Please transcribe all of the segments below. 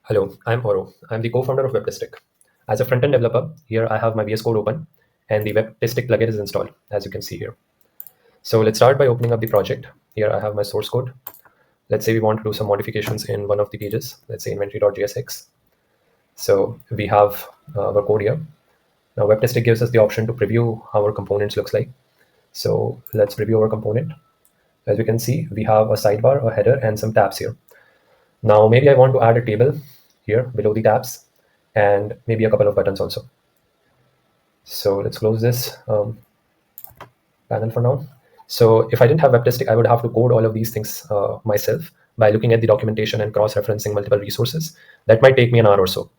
Hello, I'm Oro. I'm the co-founder of Webtistic. As a front-end developer, here I have my VSCode open and the Webtistic plugin is installed, as you can see here. So let's start by opening up the project. Here I have my source code. Let's say we want to do some modifications in one of the pages. Let's say inventory.jsx. So we have our code here. Now Webtistic gives us the option to preview how our components looks like. So let's preview our component. As you can see, we have a sidebar, a header, and some tabs here. Now, maybe I want to add a table here below the tabs and maybe a couple of buttons also. So let's close this panel for now. So if I didn't have Webtistic, I would have to code all of these things myself by looking at the documentation and cross-referencing multiple resources. That might take me an hour or so.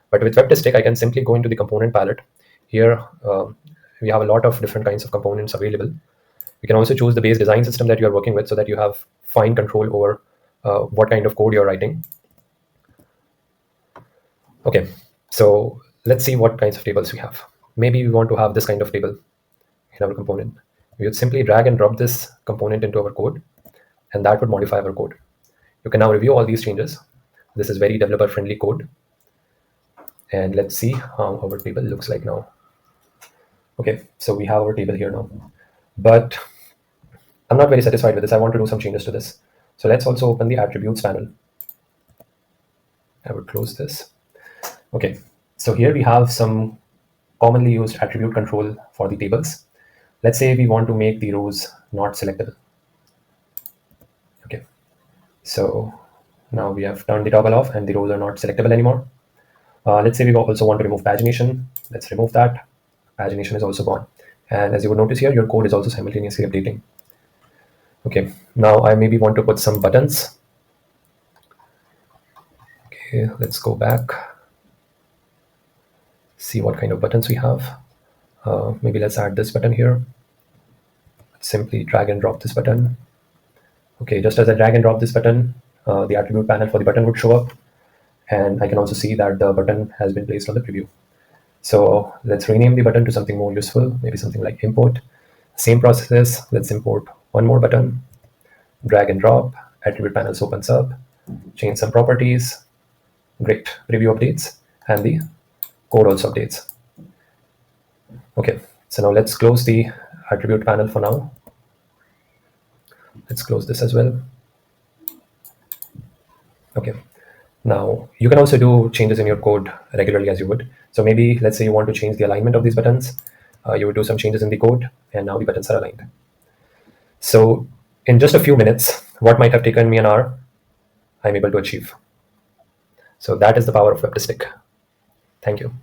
But with Webtistic, I can simply go into the component palette. Here, we have a lot of different kinds of components available. You can also choose the base design system that you're working with so that you have fine control over what kind of code you're writing. Okay, so let's see what kinds of tables we have. Maybe we want to have this kind of table in our component. We would simply drag and drop this component into our code, and that would modify our code. You can now review all these changes. This is very developer-friendly code. And let's see how our table looks like now. Okay, so we have our table here now. But I'm not very satisfied with this. I want to do some changes to this. So let's also open the attributes panel. I would close this. Okay, so here we have some commonly used attribute control for the tables. Let's say we want to make the rows not selectable. Okay, so now we have turned the toggle off and the rows are not selectable anymore. Let's say we also want to remove pagination. Let's remove that. Pagination is also gone. And as you would notice here, your code is also simultaneously updating. Okay, now I maybe want to put some buttons. Okay, let's go back. See what kind of buttons we have. Maybe let's add this button here. Simply drag and drop this button. Okay, just as I drag and drop this button, the attribute panel for the button would show up. And I can also see that the button has been placed on the preview. So let's rename the button to something more useful, maybe something like import. Same process, let's import one more button, drag and drop, attribute panels opens up, change some properties, great, preview updates, and the code also updates. Okay, so now let's close the attribute panel for now. Let's close this as well. Okay, now you can also do changes in your code regularly as you would. So maybe let's say you want to change the alignment of these buttons. You would do some changes in the code and now the buttons are aligned. So in just a few minutes, what might have taken me an hour, I'm able to achieve. So that is the power of Webtistic. Thank you.